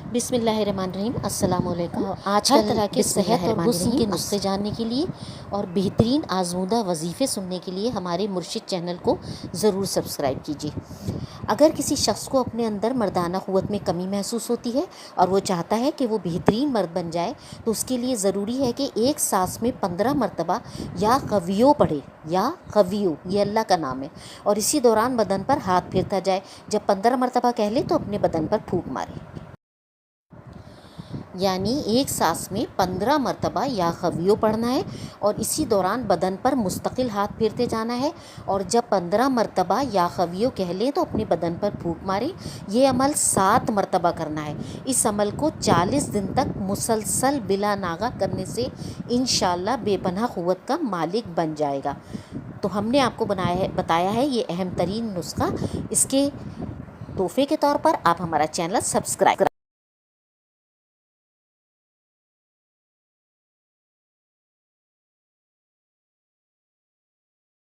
बिस्मिल्लाहिर्रहमानिर्रहीम। अस्सलाम वालेकुम। हर तरह के सेहत और हुस्न के नुस्खे जानने के लिए और बेहतरीन आजमूदा वजीफ़े सुनने के लिए हमारे मुर्शिद चैनल को ज़रूर सब्सक्राइब कीजिए। अगर किसी शख्स को अपने अंदर मर्दाना क़ुव्वत में कमी महसूस होती है और वो चाहता है कि वो बेहतरीन मर्द बन जाए, तो उसके लिए ज़रूरी है कि एक सांस में 15 मरतबा या क़वियो पढ़े। या क़वियो ये अल्लाह का नाम है, और इसी दौरान बदन पर हाथ फेरता जाए। जब 15 मरतबा कह ले तो अपने बदन पर फूंक मारे। यानी एक सांस में 15 मरतबा या क़वियो पढ़ना है और इसी दौरान बदन पर मुस्तकिल हाथ फेरते जाना है। और जब 15 मरतबा या क़वियो कह लें तो अपने बदन पर फूंक मारें। ये अमल 7 मरतबा करना है। इस अमल को 40 दिन तक मुसलसल बिला नागा करने से इंशाअल्लाह बेपनाह क़ुव्वत का मालिक बन जाएगा। तो हमने आपको बताया है ये अहम तरीन नुस्खा। इसके तोहफ़े के तौर पर आप हमारा चैनल सब्सक्राइब